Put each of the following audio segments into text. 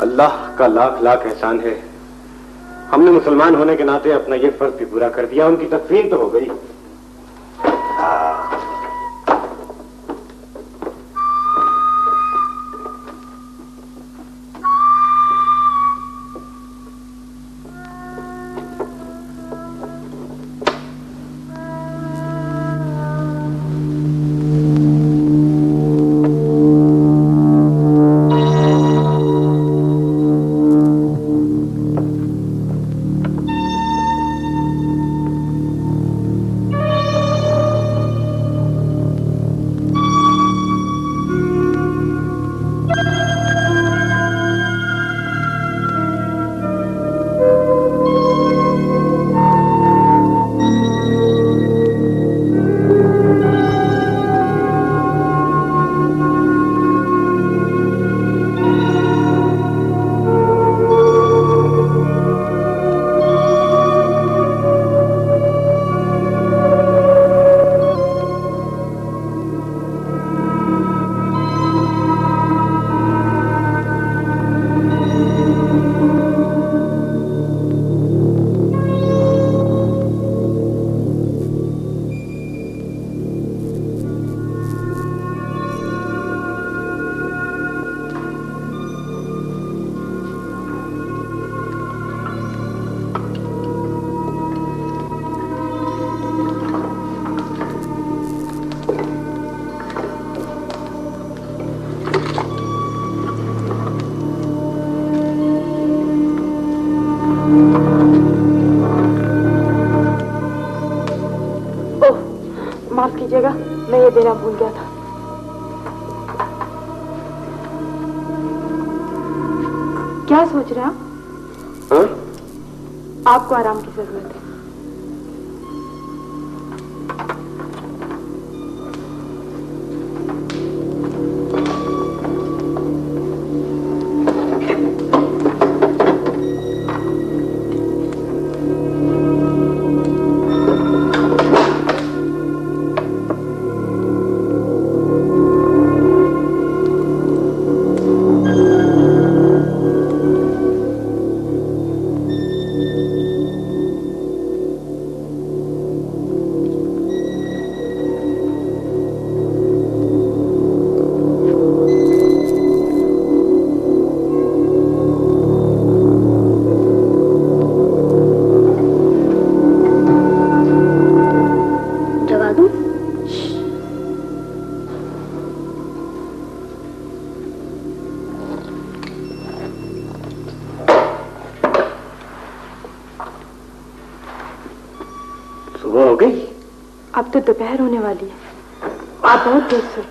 अल्लाह का लाख लाख एहसान है, हमने मुसलमान होने के नाते अपना ये फर्ज भी पूरा कर दिया। उनकी तकफीन तो हो गई। मैं ये देना भूल गया था। क्या सोच रहे हैं आप? आपको आराम की जरूरत है। अब तो दोपहर होने वाली है। आप बहुत देर से।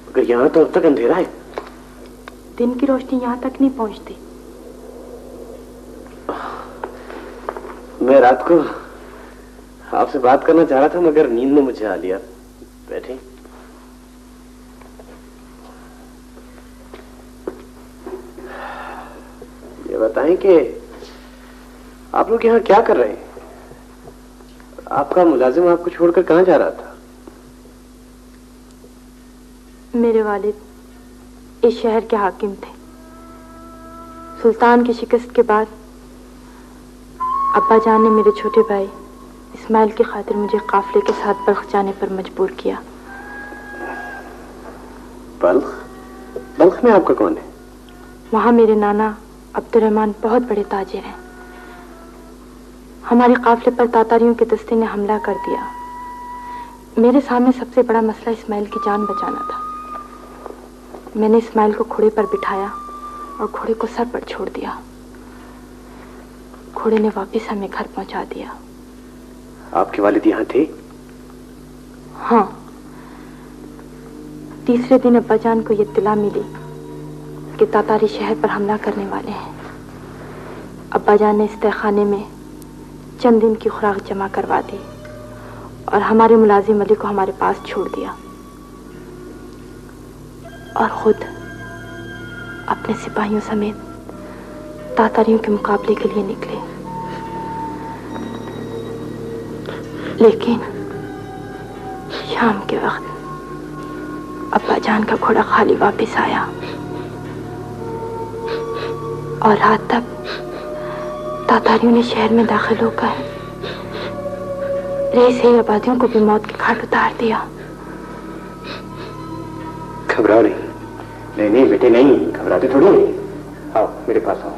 मगर यहाँ तो अब तक अंधेरा है। दिन की रोशनी यहाँ तक नहीं पहुँचती। मैं रात को आपसे बात करना चाह रहा था मगर नींद ने मुझे आ लिया। बैठे। ये बताएं कि आप लोग यहाँ क्या कर रहे हैं? आपका मुलाजिम आपको छोड़कर कहाँ जा रहा था? मेरे वालिद इस शहर के हाकिम थे। सुल्तान की शिकस्त के बाद अब्बा जान ने मेरे छोटे भाई इस्माइल की खातिर मुझे काफले के साथ बल्ख जाने पर मजबूर किया। बल्ख? बल्ख में आपका कौन है? वहां मेरे नाना अब्दुर्रहमान बहुत बड़े ताजिर हैं। हमारे काफले पर तातारियों के दस्ते ने हमला कर दिया। मेरे सामने सबसे बड़ा मसला इस्माइल की जान बचाना था। मैंने इस्माइल को घोड़े पर बिठाया और घोड़े को सर पर छोड़ दिया। घोड़े ने वापस हमें घर पहुंचा दिया। आपके वालिद यहाँ थे? हाँ। तीसरे दिन अब्बाजान को यह इत्तला मिली कि तातारी शहर पर हमला करने वाले हैं। अब्बाजान ने इस तहखाने में चंद दिन की खुराक जमा करवा दी और हमारे मुलाजिम अली को हमारे पास छोड़ दिया और खुद अपने सिपाहियों समेत तातारियों के मुकाबले के लिए निकले। लेकिन शाम के वक्त अब्बाजान का घोड़ा खाली वापस आया। और रात तक तातारियों ने शहर में दाखिल होकर रईस ही आबादियों को भी मौत के घाट उतार दिया। घबराओ नहीं। नहीं नहीं बेटे नहीं, घबराते थोड़ी नहीं। आओ मेरे पास आओ।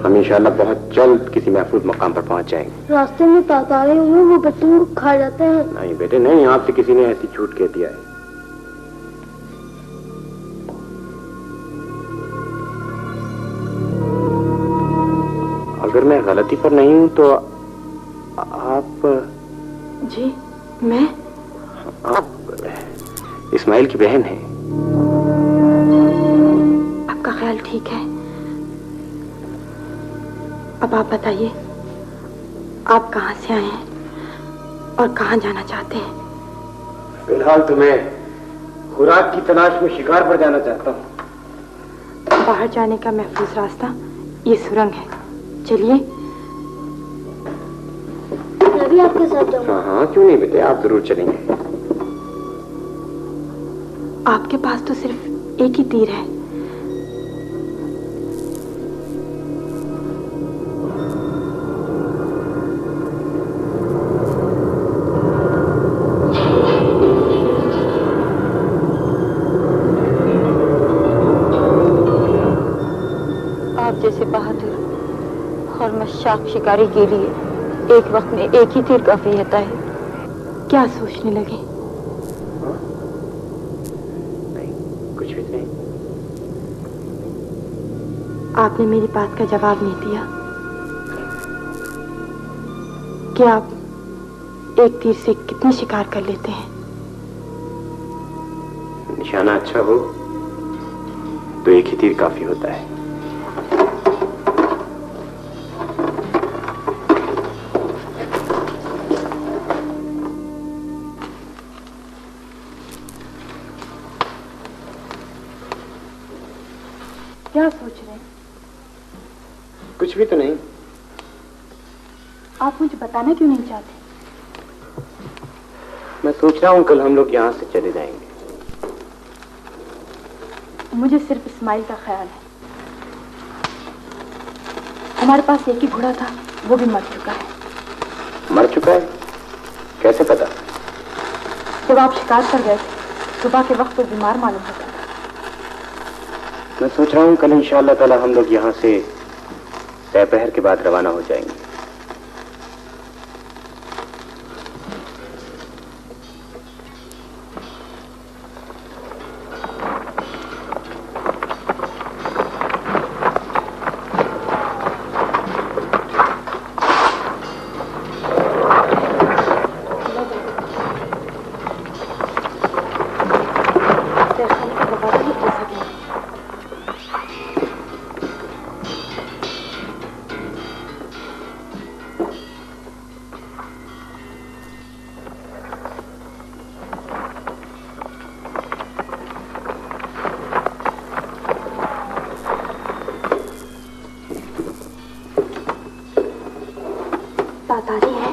हम इंशाल्लाह बहुत जल्द किसी महफूज मकाम पर पहुंच जाएंगे। रास्ते में तातारे हुए वो बच्चों को खा जाते हैं। नहीं बेटे नहीं, आपसे किसी ने ऐसी छूट कह दिया है। अगर मैं गलती पर नहीं हूं तो आप जी मैं? आप इस्माइल की बहन हैं। आपका ख्याल ठीक है। अब आप बताइए, आप कहाँ से आए हैं और कहाँ जाना चाहते हैं? फिलहाल तो मैं खुराक की तलाश में शिकार पर जाना चाहता हूँ। बाहर जाने का महफूज रास्ता ये सुरंग है। चलिए। मैं भी आपके साथ जाऊंगा। हाँ हाँ क्यों नहीं बेटे, आप जरूर चलेंगे। आपके पास तो सिर्फ एक ही तीर है। आप जैसे बहादुर और मशाक शिकारी के लिए एक वक्त में एक ही तीर काफी होता है। क्या सोचने लगे? आपने मेरी बात का जवाब नहीं दिया कि आप एक तीर से कितने शिकार कर लेते हैं? निशाना अच्छा हो तो एक ही तीर काफी होता है। क्या सोच रहे हैं? कुछ भी तो नहीं। आप मुझे बताना क्यों नहीं चाहते? मैं सोच रहा हूँ कल हम लोग यहाँ से चले जाएंगे। मुझे सिर्फ इस्माइल का ख्याल है। हमारे पास एक ही घोड़ा था, वो भी मर चुका है। मर चुका है? कैसे पता? जब आप शिकार कर गए थे सुबह के वक्त वो बीमार मालूम होता था। मैं सोच रहा हूँ कल इंशाअल्लाह ताला हम लोग यहाँ से दोपहर के बाद रवाना हो जाएंगे। तातारी है,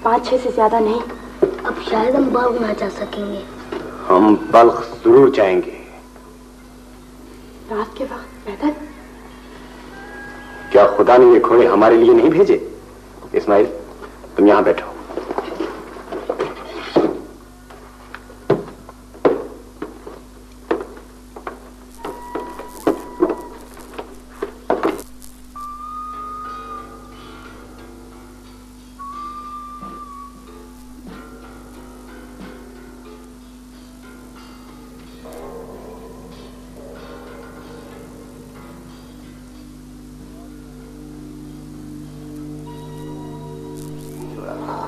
5-6 से ज्यादा नहीं। अब शायद हम बाग ना जा सकेंगे। हम बल्ख जरूर जाएंगे। रात के वक्त पैदल? क्या खुदा ने ये घोड़े हमारे लिए नहीं भेजे? इस्माइल तुम यहाँ बैठो।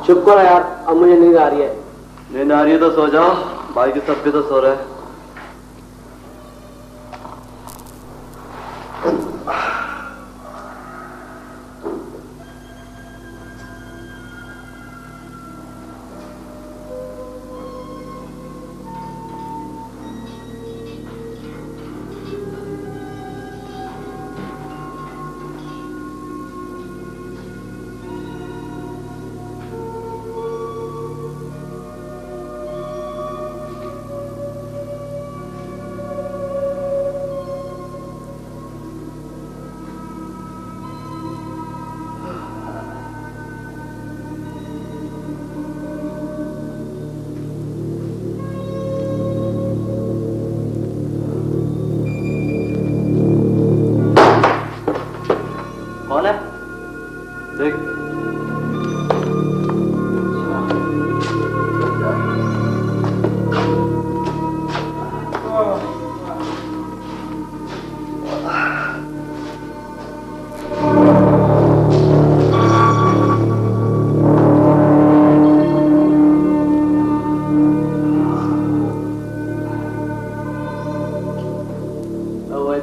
चुप करो यार, अब मुझे नींद आ रही है। नींद आ रही है तो सो जाओ, बाकी सब भी तो सो रहे हैं।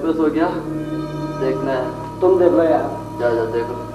पे सो गया? देखना है। तुम देख लो यार। जा जा देखो।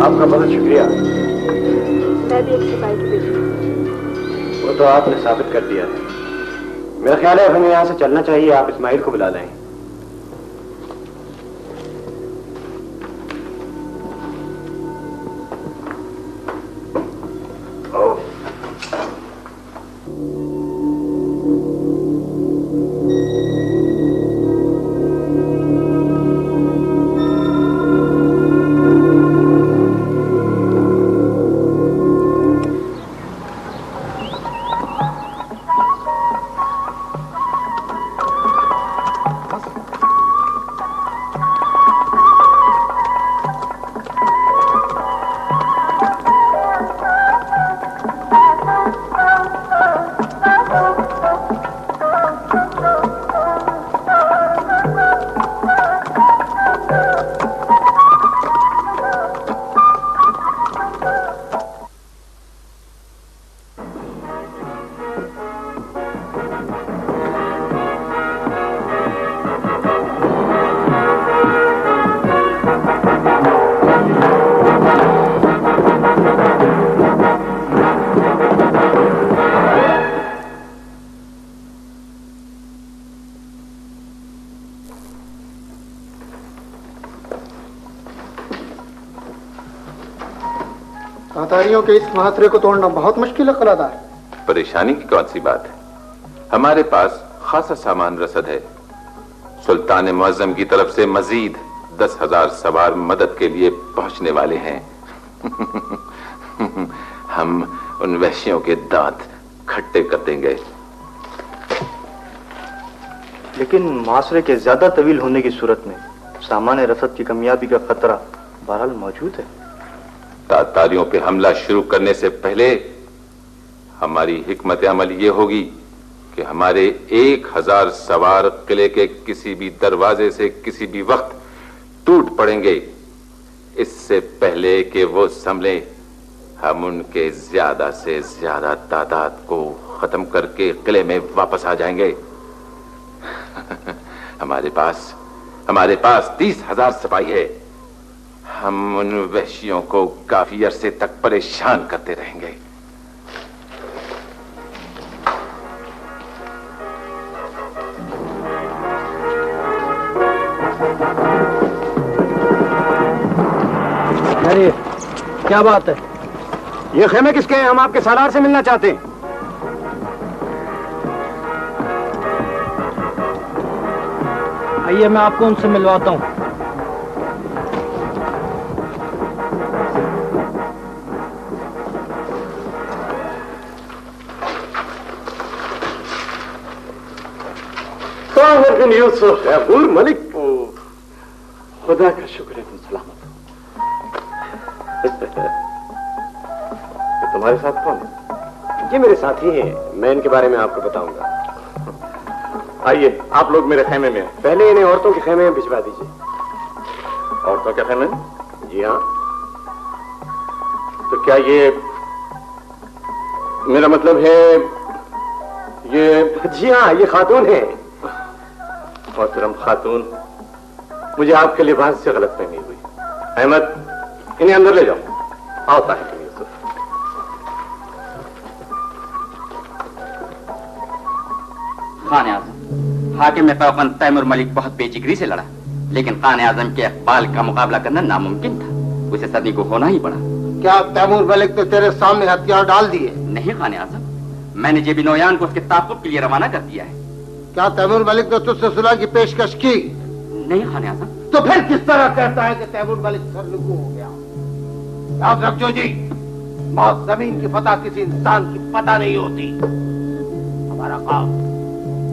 आपका बहुत शुक्रिया। मैं भी एक सिपाही की बेटी हूँ। वो तो आपने साबित कर दिया है। मेरा ख्याल है हमें यहाँ से चलना चाहिए। आप इस्माइल को बुला लें। तातारियों के इस महासरे को तोड़ना बहुत मुश्किल है कलादार। परेशानी की कौन सी बात है? हमारे पास खासा सामान रसद है। सुल्तान मुअज्जम की तरफ से मजीद 10,000 सवार मदद के लिए पहुंचने वाले हैं। हम उन वहशियों के दांत खट्टे कर देंगे। लेकिन मुआसरे के ज्यादा तवील होने की सूरत में सामान्य रसद की कमियाबी का खतरा बहरहाल मौजूद है। तातारियों पे हमला शुरू करने से पहले हमारी हिकमत अमल ये होगी कि हमारे 1,000 सवार किले के किसी भी दरवाजे से किसी भी वक्त टूट पड़ेंगे। इससे पहले कि वो संभले, हम उनके ज्यादा से ज्यादा तादाद को खत्म करके किले में वापस आ जाएंगे। हमारे पास 30,000 सिपाही है। हम उन वहशियों को काफी अरसे तक परेशान करते रहेंगे। अरे क्या बात है? ये खेमे किसके हैं? हम आपके सालार से मिलना चाहते हैं। आइए मैं आपको उनसे मिलवाता हूँ। यूसुफ अबूर मलिक, खुदा का शुक्र है तुम सलामत हो। तुम्हारे साथ कौन है? ये मेरे साथी हैं। मैं इनके बारे में आपको बताऊंगा। आइए, आप लोग मेरे खेमे में हैं। पहले इन्हें औरतों के खेमे में भिजवा दीजिए। औरतों के खेमे? जी हाँ। तो क्या ये मेरा मतलब है ये? जी हाँ, ये खातून है। मोहतरम खातून, मुझे आपके लिबास से गलतफहमी हुई। अहमद, इन्हें अंदर ले जाओ। आओ ताहिर यूसुफ। खान आजम, हाकिम में फौकन तैमूर मलिक बहुत बेजिगरी से लड़ा, लेकिन खान आजम के इकबाल का मुकाबला करना नामुमकिन था। उसे सदी को होना ही पड़ा। क्या तैमूर मलिक ने तेरे सामने हथियार डाल दिए? नहीं खान आजम, मैंने जेबी नौयान को उसके ताक़ुब के लिए रवाना कर दिया है। क्या तैमूर मलिक ने तुझसे सुलह की पेशकश की? नहीं खान आजम। तो फिर किस तरह कहता है कि तैमूर मलिक सरलुगू हो गया? याद रखो जी, मौत जमीन की फतह किसी इंसान की पता नहीं होती। हमारा काम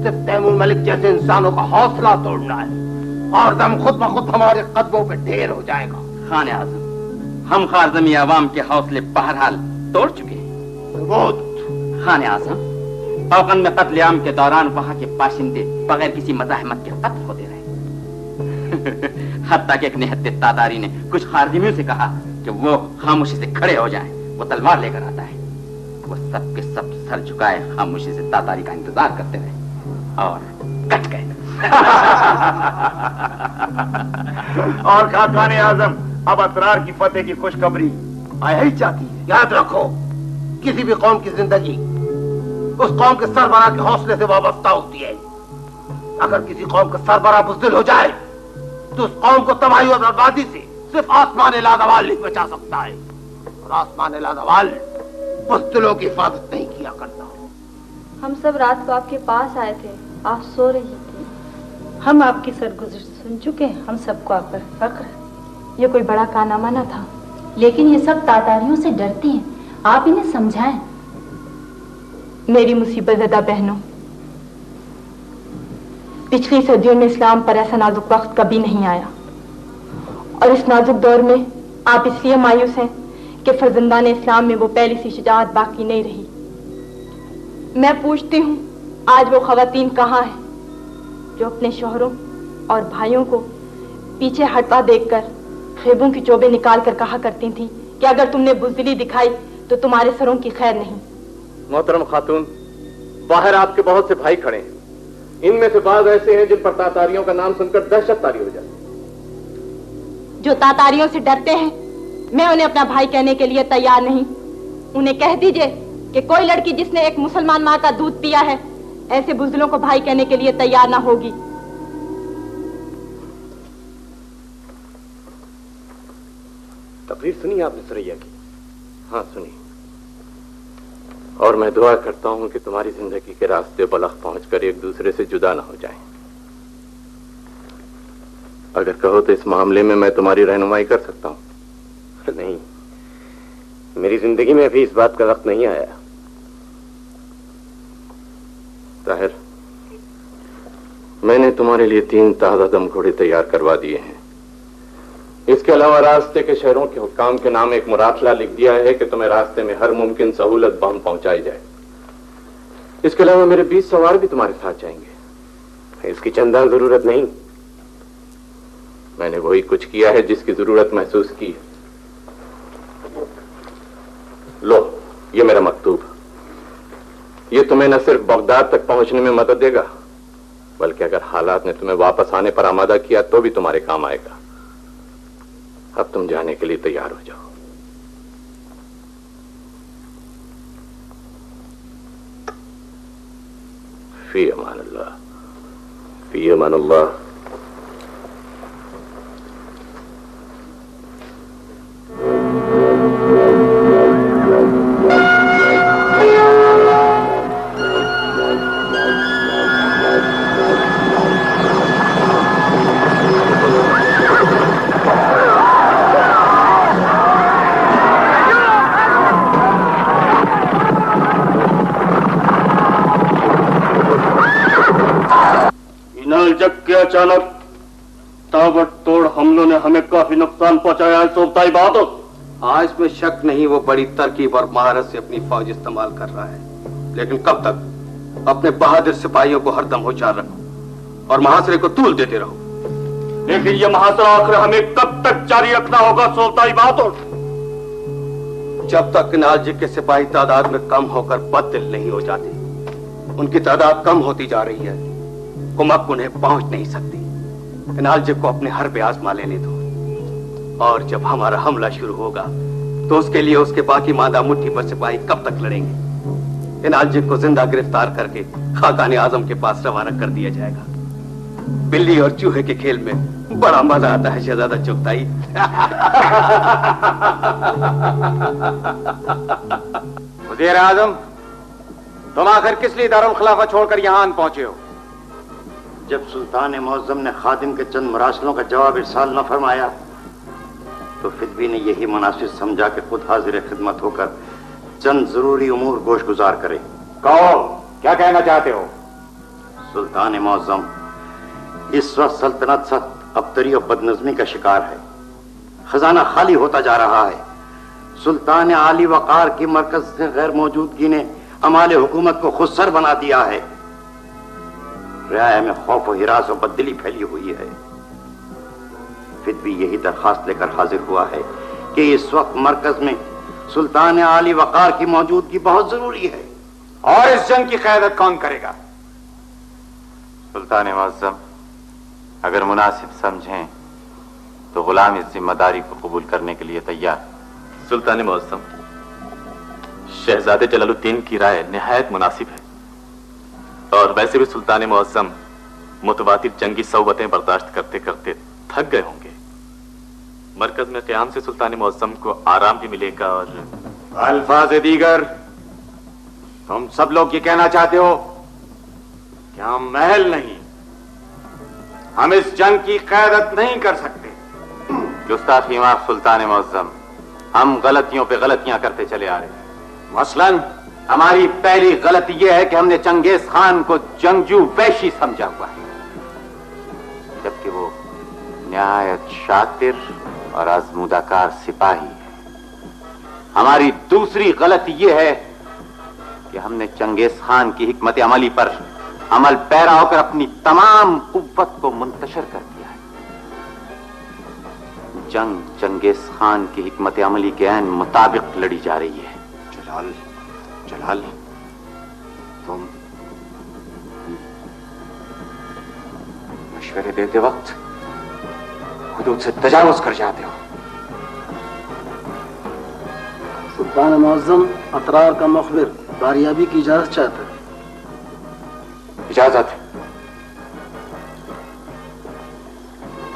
सिर्फ तैमूर मलिक जैसे इंसानों का हौसला तोड़ना है, और दम खुद ब खुद हमारे कदमों पे ढेर हो जाएगा। खान आजम, हम खारजमी अवाम के हौसले बहरहाल तोड़ चुके हैं। खान आजम, औकन में कत्लेआम के दौरान वहां के बाशिंदे बगैर किसी मज़ाहमत के कत्ल होते रहे। हत्ता कि एक निहत्ते तातारी ने कुछ खारजमियों से कहा कि वो खामोशी से खड़े हो जाएं, वो तलवार लेकर आता है। वो सब के सब सर झुकाए खामोशी से तातारी का इंतजार करते रहे और कट गए। और खान आजम अब असरार की फतेह की खुशखबरी आया ही चाहती है। याद रखो, किसी भी कौम की जिंदगी उस कौम के सरबराह के हौसले से वाबस्ता होती है। अगर किसी कौम का सरबराह बुज़दिल हो जाए तो उस कौम को तबाही और बर्बादी से सिर्फ आसमान लाजवाल नहीं बचा सकता है, और आसमान लाजवाल बुज़दिलों की हिफाजत नहीं किया करता। हम सब रात को आपके पास आए थे, आप सो रही थी। हम आपकी सरगुज़र सुन चुके हैं, हम सबको आप पर फख्र है। ये कोई बड़ा कारनामा न था, लेकिन ये सब तातारियों से डरती हैं, आप इन्हें समझाएं। मेरी मुसीबत ज़दा बहनों, पिछली सदियों में इस्लाम पर ऐसा नाजुक वक्त कभी नहीं आया, और इस नाजुक दौर में आप इसलिए मायूस हैं कि फर्जंदान इस्लाम में वो पहली सी शुजाअत बाकी नहीं रही। मैं पूछती हूँ, आज वो खवातीन कहाँ हैं जो अपने शौहरों और भाइयों को पीछे हटता देखकर खेबों की चोबे निकाल कर कहा करती थी कि अगर तुमने बुज़दिली दिखाई तो तुम्हारे सरों की खैर नहीं। मोहतरम खातून, बाहर आपके बहुत से भाई खड़े हैं। इनमें से बाज़ ऐसे हैं जिन पर तातारियों का नाम सुनकर दहशत तारी हो जाती है। जो तातारियों से डरते हैं, मैं उन्हें अपना भाई कहने के लिए तैयार नहीं। उन्हें कह दीजिए कि कोई लड़की जिसने एक मुसलमान माँ का दूध पिया है ऐसे बुज़दिलों को भाई कहने के लिए तैयार ना होगी। तकरीर सुनी आपने सुरैया की? हाँ सुनी, और मैं दुआ करता हूं कि तुम्हारी जिंदगी के रास्ते बलख पहुंचकर एक दूसरे से जुदा ना हो जाएं। अगर कहो तो इस मामले में मैं तुम्हारी रहनुमाई कर सकता हूं। नहीं, मेरी जिंदगी में अभी इस बात का वक्त नहीं आया। ताहिर, मैंने तुम्हारे लिए 3 ताज़ा दम घोड़े तैयार करवा दिए हैं। इसके अलावा रास्ते के शहरों के हुक्काम के नाम एक मुराखला लिख दिया है कि तुम्हें रास्ते में हर मुमकिन सहूलत बम पहुंचाई जाए। इसके अलावा मेरे 20 सवार भी तुम्हारे साथ जाएंगे। इसकी चंदा जरूरत नहीं, मैंने वही कुछ किया है जिसकी जरूरत महसूस की। लो, ये मेरा मकतूब। ये तुम्हें न सिर्फ बगदाद तक पहुंचने में मदद देगा, बल्कि अगर हालात ने तुम्हें वापस आने पर आमादा किया तो भी तुम्हारे काम आएगा। अब तुम जाने के लिए तैयार हो जाओ। फी अमानुल्लाह, फी अमानुल्लाह। जग के अचानक ताबड़तोड़ हमलों ने हमें काफी नुकसान पहुंचाया है। सोबताई बात हो, आज में शक नहीं वो बड़ी तरकीब और महारत से अपनी फौज इस्तेमाल कर रहा है, लेकिन कब तक? अपने बहादुर सिपाहियों को हरदम होशियार रखो और महासरे को तूल देते रहो। लेकिन ये महासरा आखिर हमें कब तक जारी रखना होगा? सोबताई बात हो। जब तक किनाल जी के सिपाही तादाद में कम होकर बददिल नहीं हो जाते, उनकी तादाद कम होती जा रही है, कुमक उन्हें पहुंच नहीं सकती। किनाल जी को अपने हर पे आजमा लेने दो, और जब हमारा हमला शुरू होगा तो उसके लिए उसके बाकी मादा मुट्ठी पर सिपाही कब तक लड़ेंगे। किनाल जी को जिंदा गिरफ्तार करके खाकाने आजम के पास रवाना कर दिया जाएगा। बिल्ली और चूहे के खेल में बड़ा मजा आता है शहजादा चुगताई। वज़ीर आज़म, तुम आखिर किस लिए दारुल खिलाफा छोड़कर यहाँ आन पहुंचे हो? जब सुल्तान मुअज़्ज़म ने खादिम के चंद मरासलों का जवाब इरसाल न फरमाया तो फिद्वी ने यही मुनासिब समझा कि खुद हाजिर खिदमत होकर चंद जरूरी उमूर गोश गुजार करे। कहो, क्या कहना चाहते हो? सुल्तान मुअज़्ज़म इस वक्त सल्तनत सख्त अबतरी और बदनज़मी का शिकार है। खजाना खाली होता जा रहा है। सुल्तान आली वकार की मरकज से गैर मौजूदगी ने अमाले हुकूमत को खुद सर बना दिया है। रियाया में खौफ और हिरास और बददिली फैली हुई है। फिर भी यही दरखास्त लेकर हाजिर हुआ है कि इस वक्त मरकज में सुल्तान आली वकार की मौजूदगी बहुत जरूरी है। और इस जंग की क़यादत कौन करेगा? सुल्तान मुअज़्ज़म, अगर मुनासिब समझें तो गुलाम इस जिम्मेदारी को कबूल करने के लिए तैयार। सुल्तान मुअज़्ज़म, शहजादे जलालुद्दीन की राय निहायत मुनासिब है, और वैसे भी सुल्तान मुअज़्ज़म मुतवातिर जंगी सौबतें बर्दाश्त करते करते थक गए होंगे। मरकज में क़याम से सुल्तान मुअज़्ज़म को आराम भी मिलेगा। और अल्फाज दीगर, तुम सब लोग ये कहना चाहते हो कि हम महल नहीं, हम इस जंग की क़यादत नहीं कर सकते। गुस्ताखी माफ सुल्तान मुअज़्ज़म, हम गलतियों पे गलतियां करते चले आ रहे हैं। मसलन हमारी पहली गलती यह है कि हमने चंगेज खान को जंगजू वैशी समझा हुआ है, जबकि वो निहायत शातिर और आजमूदाकार सिपाही है। हमारी दूसरी गलती यह है कि हमने चंगेज खान की हिकमत अमली पर अमल पैरा होकर अपनी तमाम कुव्वत को मुंतशर कर दिया है। जंग चंगेज खान की हिकमत अमली के ऐन मुताबिक लड़ी जा रही है। जलाल, जलाल, तुम मशवरे देते वक्त हुदूद से तजावुज कर जाते हो। सुल्तान मुअज़्ज़म अतरार का मुखबिर बारियाबी की इजाजत चाहता है। इजाजत।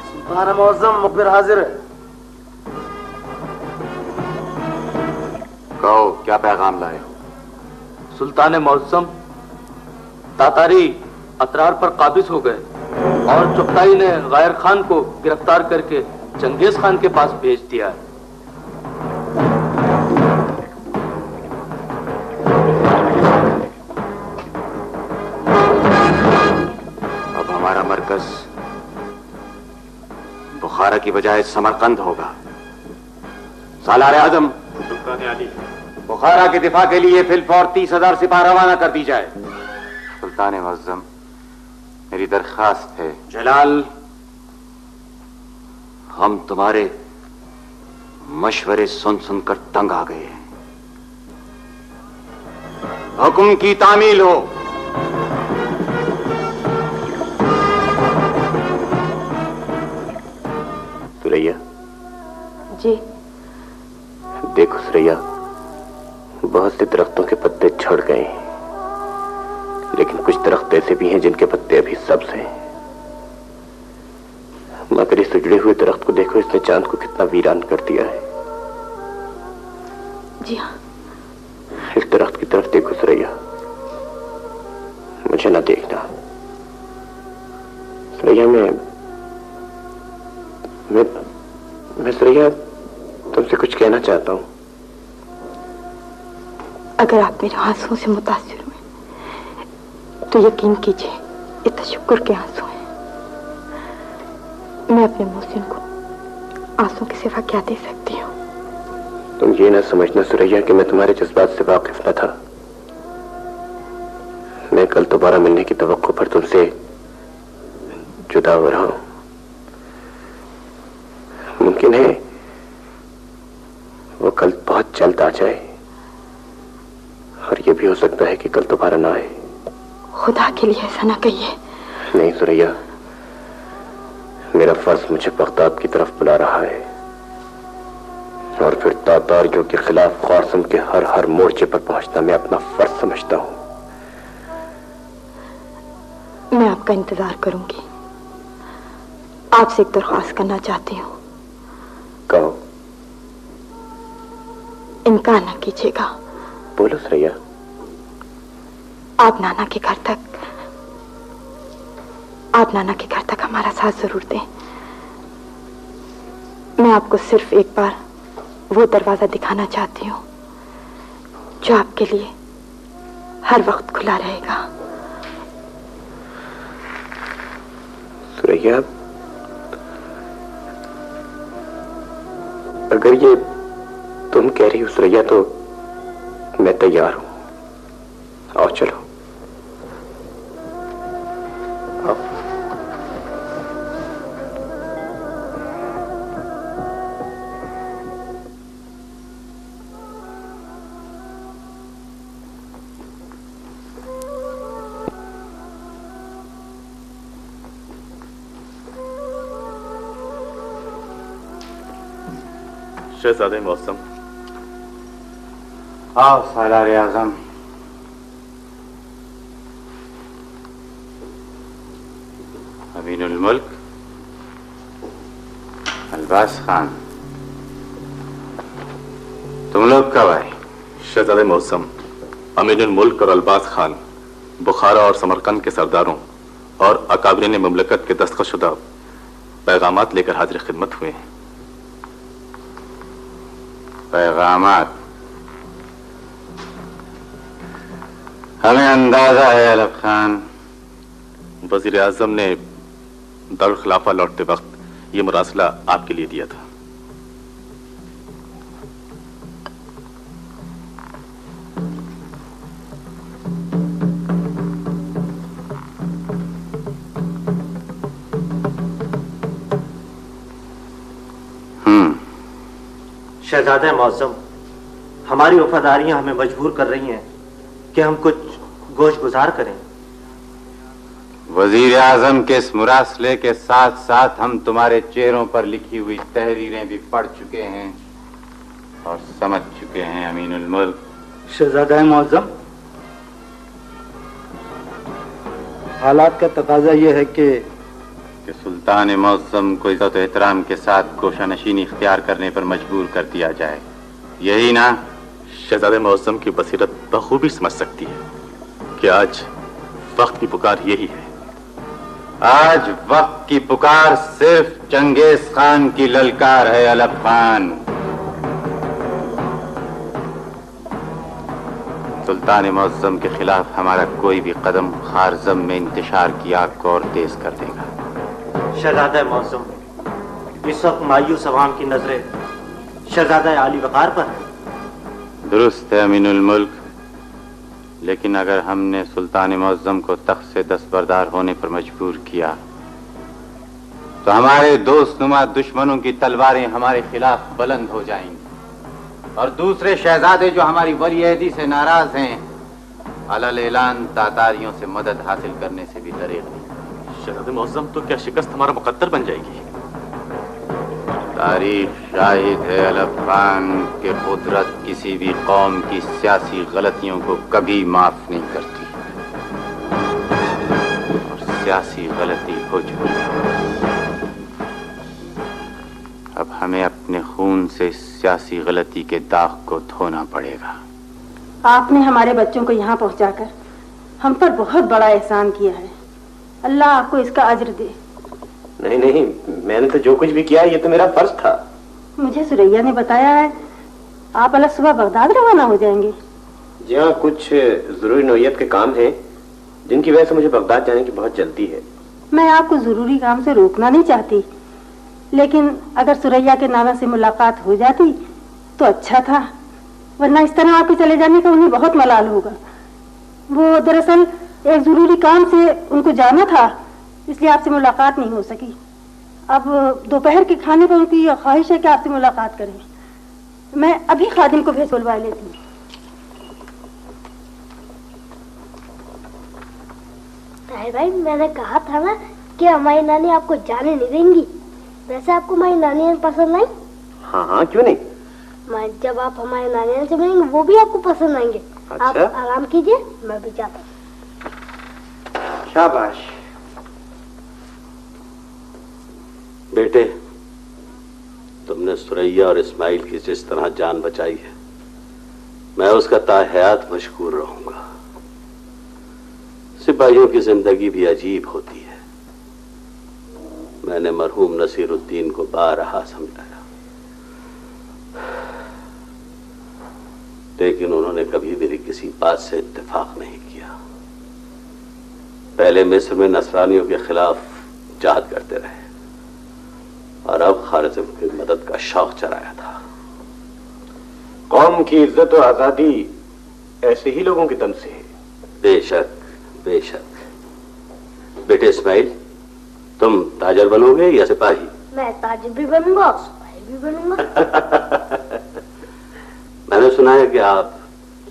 सुल्तान मुअज़्ज़म मुखबिर हाजिर है। कहो, क्या पैगाम लाए हो? सुल्तान मुअज़्ज़म, तातारी अतरार पर काबिज हो गए और चुगताई ने गायर खान को गिरफ्तार करके चंगेज खान के पास भेज दिया है। अब हमारा मरकज बुखारा की बजाय समरकंद होगा। सालार आजम, सुल्तान आली, बुखारा के दिफा के लिए फिलफौर 30,000 सिपाह रवाना कर दी जाए। सुल्तान मुअज़्ज़म, मेरी दरखास्त है। जलाल, हम तुम्हारे मशवरे सुन सुनकर तंग आ गए हैं। हुक्म की तामील हो। सुरैया जी। देखो सुरैया, बहुत से दरख्तों के पत्ते झड़ गए हैं, लेकिन कुछ दरख्त ऐसे भी हैं जिनके पत्ते अभी सब्ज हैं। मगर इस उजड़े हुए दरख्त को देखो, इसने चांद को कितना वीरान कर दिया है। जी हाँ। इस दरख्त की तरफ देखो सुरैया, मुझे ना देखना। सुरैया, मैं सुरैया तुमसे कुछ कहना चाहता हूं। अगर आप मेरे आंसुओं से मुतासिर हुए तो यकीन कीजिए ये तशक्कुर के आंसू हैं। मैं अपने मोहसिन को आंसू के सिवा क्या दे सकती हूँ? तुम ये ना समझना सुरैया कि मैं तुम्हारे जज्बात से वाकिफ न था। मैं कल दोबारा मिलने की तवक्को पर तुमसे जुदा हो रहा हूं। मुमकिन है वो कल बहुत जल्द आ जाए, और ये भी हो सकता है कि कल दोबारा ना आए। खुदा के लिए ऐसा ना कहिए। नहीं सुरैया, मेरा फर्ज मुझे बगदाद की तरफ बुला रहा है, और फिर तातारियों के खिलाफ ख्वारज़म के हर मोर्चे पर पहुंचना मैं अपना फर्ज समझता हूं। मैं आपका इंतजार करूंगी। आपसे एक दरख्वास्त करना चाहती हूँ। कहो। इनकार न कीजिएगा। बोलो सुरैया। आप नाना के घर तक हमारा साथ जरूर दें। मैं आपको सिर्फ एक बार वो दरवाजा दिखाना चाहती हूँ जो आपके लिए हर वक्त खुला रहेगा। सुरैया, अगर ये तुम कह रही हो सुरैया, तो मैं तैयार हूं। आओ चलो। आओ। शहजादे मौसम। आओ सालार आजम। अमीनुल मुल्क, अल्बास खान, तुम लोग कब आए? शहजादे मौसम, अमीनुल मुल्क और अल्बास खान बुखारा और समरकंद के सरदारों और अकाबरीन मुमलकत के दस्तखतशुदा पैगामात लेकर हाजिर खिदमत हुए हैं। पैगामात? हमें अंदाजा है अलफ खान। वजीर आजम ने दारुल खिलाफा लौटते वक्त ये मुरासला आपके लिए दिया था। शहजादा मौसम, हमारी वफादारियां हमें मजबूर कर रही हैं कि हम कुछ गोश गुजार करें। वजीर आजम के इस मुरासले के साथ साथ हम तुम्हारे चेहरों पर लिखी हुई तहरीरें भी पढ़ चुके हैं और समझ चुके हैं अमीनुल मुल्क। शहजादा मौसम, हालात का तकाजा यह है कि सुल्तान मौसम को इज्जत एहतराम के साथ कोशानशीनी इख्तियार करने पर मजबूर कर दिया जाए, यही ना? शहजादे मौसम की बसीरत बखूबी समझ सकती है कि आज वक्त की पुकार यही है। आज वक्त की पुकार सिर्फ चंगेज खान की ललकार है अलफ खान। सुल्तान मौसम के खिलाफ हमारा कोई भी कदम खारजम में इंतशार की आग को और तेज कर देगा। शहजादा मौसम, इस वक्त मायूस अवाम की नजरें शहजादा आली वकार पर है। दुरुस्त है अमीनुल मुल्क, लेकिन अगर हमने सुल्तान मौसम को तख्त से दस्तबरदार होने पर मजबूर किया तो हमारे दोस्तनुमा दुश्मनों की तलवारें हमारे खिलाफ बुलंद हो जाएंगी और दूसरे शहजादे जो हमारी वलीअहदी से नाराज हैं अलल ऐलान तातारियों से मदद हासिल करने से भी डरेंगे। शहजादे मौसम, तो क्या शिकस्त हमारा मुकद्दर बन जाएगी? तारीख शाहिद है अलफ खान के कुदरत किसी भी कौम की सियासी गलतियों को कभी माफ नहीं करती और सियासी गलती हो चुकी है। अब हमें अपने खून से सियासी गलती के दाग को धोना पड़ेगा। आपने हमारे बच्चों को यहाँ पहुँचाकर हम पर बहुत बड़ा एहसान किया है। अल्लाह आपको इसका अज्र दे। नहीं नहीं, मैंने तो जो कुछ भी किया ये तो मेरा फर्ज था। मुझे सुरैया ने बताया है आप अलग सुबह बगदाद रवाना हो जाएंगे। जी हाँ, कुछ जरूरी नौयत के काम हैं जिनकी वजह से मुझे बगदाद जाने की बहुत जल्दी है। मैं आपको जरूरी काम से रोकना नहीं चाहती, लेकिन अगर सुरैया के नाना से मुलाकात हो जाती तो अच्छा था, वरना इस तरह आपके चले जाने का उन्हें बहुत मलाल होगा। वो दरअसल एक जरूरी काम से उनको जाना था, इसलिए आपसे मुलाकात नहीं हो सकी। अब दोपहर के खाने पर उनकी ख्वाहिश है कि आपसे मुलाकात करें। मैं अभी खादिम को भेज बुलवा लेती हूँ। ताहिर भाई, मैंने कहा था ना कि हमारी नानी आपको जाने नहीं देंगी। वैसे आपको हमारी नानी पसंद आई? हाँ हाँ, क्यों नहीं। जब आप हमारे नानी से मिलेंगे वो भी आपको पसंद आएंगे। अच्छा? आप आराम कीजिए, मैं भी जाता हूँ। शाबाश। बेटे, तुमने सुरैया और इस्माइल की जिस तरह जान बचाई है, मैं उसका ताहयात मशकूर रहूंगा। सिपाहियों की जिंदगी भी अजीब होती है। मैंने मरहूम नसीरुद्दीन को बारहा समझाया, लेकिन उन्होंने कभी मेरी किसी बात से इत्तेफाक नहीं किया। पहले मिस्र में नसरानियों के खिलाफ जहाद करते रहे और अब खारिज़म की मदद का शौक चराया था। कौम की इज्जत और आजादी ऐसे ही लोगों की तन से है। बेशक बेशक। बेटे इस्माइल, तुम ताजर बनोगे या सिपाही? मैं ताजिर भी बनूंगा और सिपाही भी बनूंगा। मैंने सुना है कि आप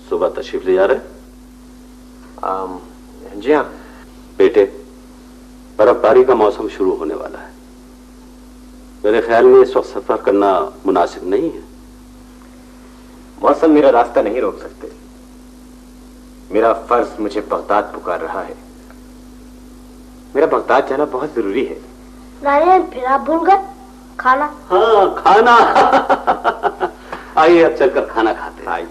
सुबह तशरीफ ले जा रहे हैं। जी हाँ। बेटे, बर्फबारी का मौसम शुरू होने वाला है। मेरे ख्याल में इस वक्त सफर करना मुनासिब नहीं है। मौसम मेरा रास्ता नहीं रोक सकते। मेरा फर्ज मुझे बगदाद पुकार रहा है। मेरा बगदाद जाना बहुत जरूरी है। नानी, फिर आप भूल गए खाना? हाँ, खाना। आइए अब चलकर खाना खाते हैं। आइए।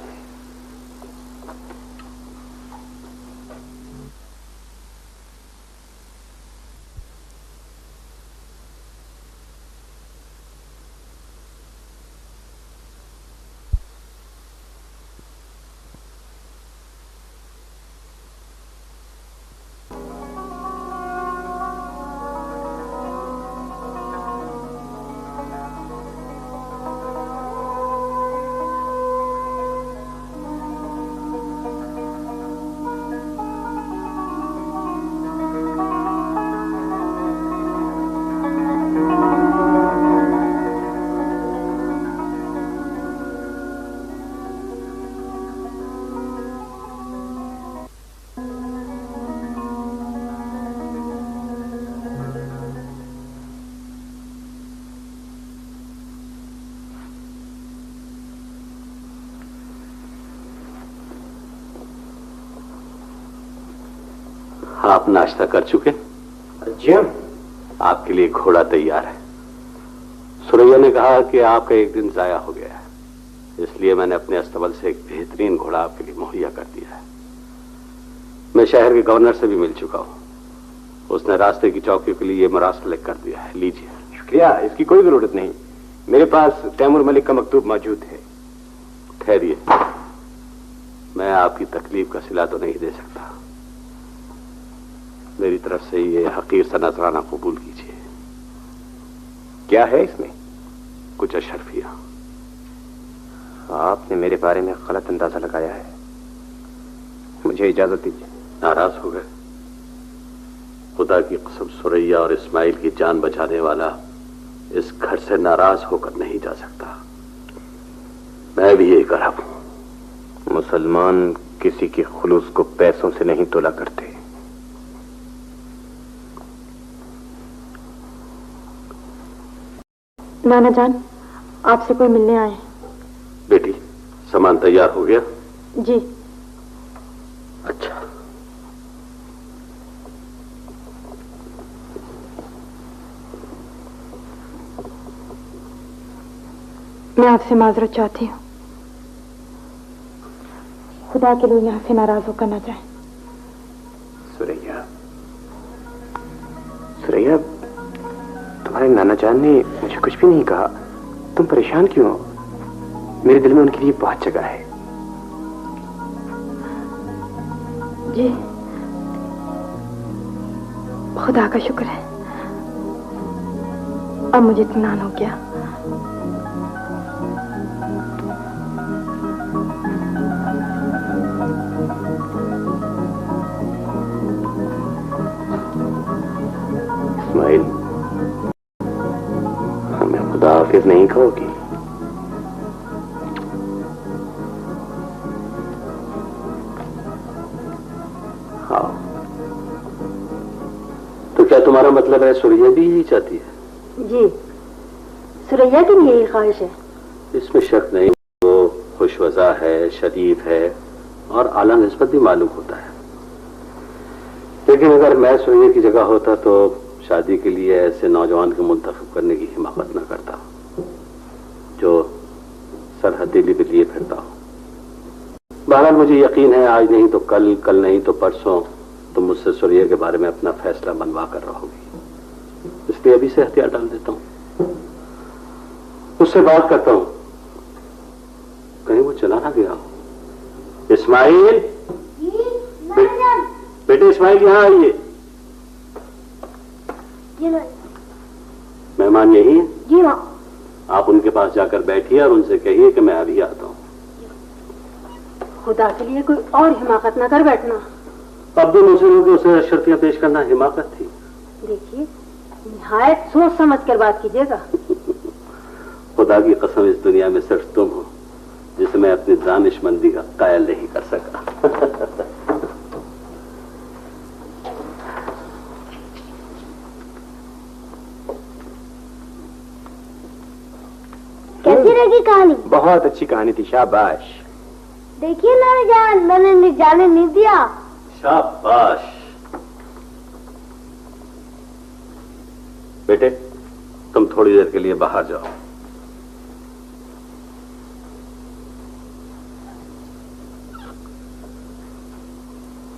आप नाश्ता कर चुके? जी हाँ। आपके लिए घोड़ा तैयार है। सुरैया ने कहा कि आपका एक दिन जाया हो गया है, इसलिए मैंने अपने अस्तबल से एक बेहतरीन घोड़ा आपके लिए मुहैया कर दिया है। मैं शहर के गवर्नर से भी मिल चुका हूँ। उसने रास्ते की चौकी के लिए ये मरासला लिख कर दिया है। लीजिए। शुक्रिया, इसकी कोई जरूरत नहीं। मेरे पास तैमूर मलिक का मकतूब मौजूद है। ठहरिए, मैं आपकी तकलीफ का सिला तो नहीं दे सकता। मेरी तरफ से ये हकीर सा नजराना कबूल कीजिए। क्या है इसमें? कुछ अशरफिया। आपने मेरे बारे में गलत अंदाजा लगाया है। मुझे इजाजत दीजिए। नाराज हो गए? खुदा की कसम, सुरैया और इस्माइल की जान बचाने वाला इस घर से नाराज होकर नहीं जा सकता। मैं भी यही करा हूं। मुसलमान किसी के खुलूस को पैसों से नहीं तोला करते। नाना जान, आपसे कोई मिलने आए। बेटी, सामान तैयार हो गया? जी। अच्छा। मैं आपसे माजरत चाहती हूँ। खुदा के लिए यहाँ से नाराज होकर ना जाए। सुरैया, सुरैया, तुम्हारे नाना जान ने मुझे कुछ भी नहीं कहा। तुम परेशान क्यों हो? मेरे दिल में उनके लिए बहुत जगह है। जी, खुदा का शुक्र है, अब मुझे इत्मीनान हो गया। इस्माइल, हमें खुदा हाफिज नहीं कहोगी? क्या तुम्हारा मतलब है सुरैया भी यही चाहती है? जी, सुरैया की भी यही ख्वाहिश है। इसमें शक नहीं, वो खुशवज़ा है, शरीफ है और आला निस्बत भी मालूम होता है। लेकिन अगर मैं सुरैया की जगह होता तो शादी के लिए ऐसे नौजवान को मुंतखब करने की हिमाकत न करता जो सरहदेली पे लिए फिरता हो। बहरहाल मुझे यकीन है आज नहीं तो कल, कल नहीं तो परसों तुम मुझसे सुरैया के बारे में अपना फैसला मनवा कर रहोगी, इसलिए अभी से हथियार डाल देता हूं, उससे बात करता हूं, कहीं वो चला ना गया हो। इस्माइल, बेटे इस्माइल यहाँ आइए। मेहमान यही है? जी हाँ। आप उनके पास जाकर बैठिए और उनसे कहिए कि मैं अभी आता हूँ। खुदा के लिए कोई और हिमाकत न कर बैठना। अब्दुल मुसलिम को उसे शर्तियां पेश करना हिमाकत थी। देखिए, निहायत सोच समझ कर बात कीजिएगा। खुदा की कसम, इस दुनिया में सिर्फ तुम हो जिसे मैं अपनी दानिशमंदी का कायल नहीं कर सका। कैसी लगी कहानी? बहुत अच्छी कहानी थी, शाबाश। देखिए नानी जान, मैंने जाने नहीं दिया। शाबाश। बेटे, तुम थोड़ी देर के लिए बाहर जाओ।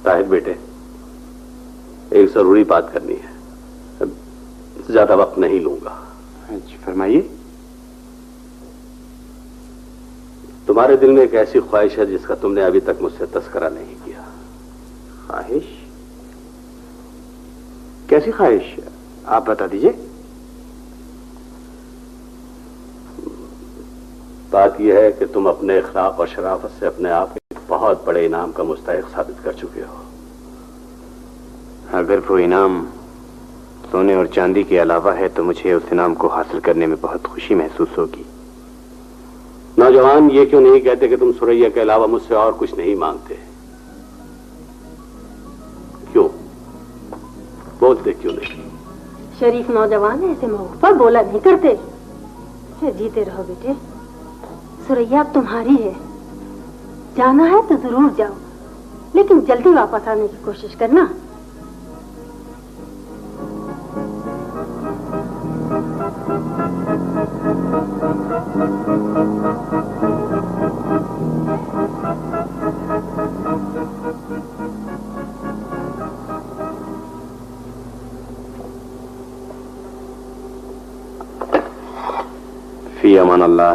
ताहिर बेटे, एक जरूरी बात करनी है, ज्यादा वक्त नहीं लूंगा। जी फरमाइए। तुम्हारे दिल में एक ऐसी ख्वाहिश है जिसका तुमने अभी तक मुझसे तस्करा नहीं किया। ख्वाहिश? कैसी ख्वाहिश? आप बता दीजिए। बात यह है कि तुम अपने इखलाक और शराफत से अपने आप एक बहुत बड़े इनाम का मुस्तहिक साबित कर चुके हो। अगर वो इनाम सोने और चांदी के अलावा है तो मुझे उस इनाम को हासिल करने में बहुत खुशी महसूस होगी। नौजवान ये क्यों नहीं कहते कि तुम सुरैया के अलावा मुझसे और कुछ नहीं मांगते? क्यों बोलते क्यों नहीं? शरीफ नौजवान ऐसे मौके पर बोला नहीं करते। जीते रहो बेटे, सुरैया अब तुम्हारी है। जाना है तो जरूर जाओ, लेकिन जल्दी वापस आने की कोशिश करना। फी अमान अल्लाह।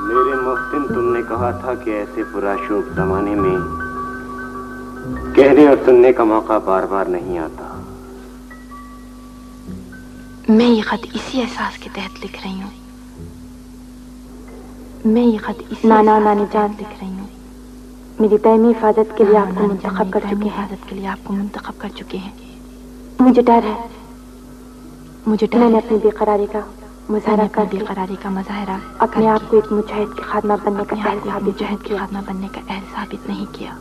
मेरे मोहसिन, तुमने कहा था कि ऐसे पुराशोक जमाने में कहने और सुनने का मौका बार बार नहीं आता। मैं ये खत इसी एहसास के तहत लिख रही हूँ। मैं ये खत इसी नाना नानी जान लिख रही हूँ। मेरी दायमी हिफाजत के लिए आपको मुंतखब कर चुके हैं। हिफाजत के लिए आपको मुंतखब कर चुके हैं। मुझे डर है। मैंने अपनी बेकरारी का मुजाहरा अपने आप को एक मुजाहिद के खात्मा बनने का अहल साबित नहीं किया।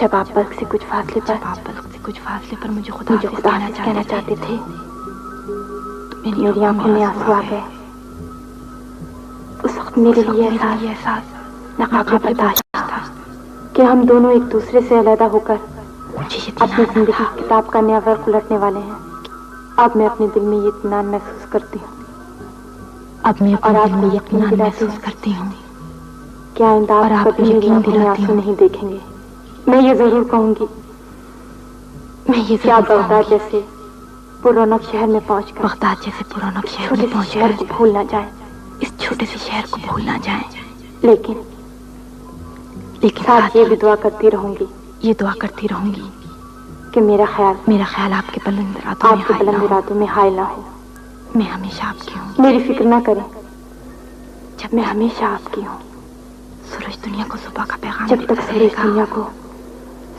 जब आप बल्क से कुछ फासले पर मुझे खुदा कहना चाहते थे तो मेरी आंखों में आंसू आ गए। उस वक्त मेरे लिए एहसास नाकाबिल बर्दाश्त था कि हम दोनों एक दूसरे से अलग होकर अपनी जिंदगी की किताब का नया वर्क उलटने वाले हैं। अब मैं अपने दिल में ये इत्मीनान महसूस करती हूँ। और आपको यकीन महसूस करती हूँ कि आइंदा आप कभी मेरी आंखों में आंसू नहीं देखेंगे। मैं ये जरूर कहूंगी क्या बगदाद जैसे पुरौनक शहर में पहुंचकर छोटे से शहर को भूल ना जाए। इस छोटे से शहर को भूल ना जाए। लेकिन साथ ये भी दुआ करती रहूंगी कि मेरा ख्याल आपके बुलंद इरादों में हायल ना हो। मैं हमेशा आपकी हूँ। मेरी फिक्र ना करें। जब मैं हमेशा आपकी हूँ। सूरज दुनिया को सुबह का पैगाम जब तक सूरज दुनिया को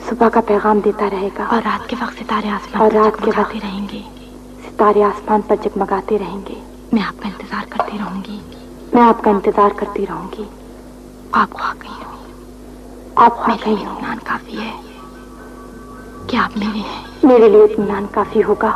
सुबह का पैगाम देता रहेगा और रात के वक्त सितारे आसमान पर जगमगाते रहेंगे। मैं आपका इंतजार करती रहूंगी। आप खा गई हो। मेरे लिए इत्मीनान काफी है कि आप मेरे हैं। मेरे लिए इत्मीनान काफी होगा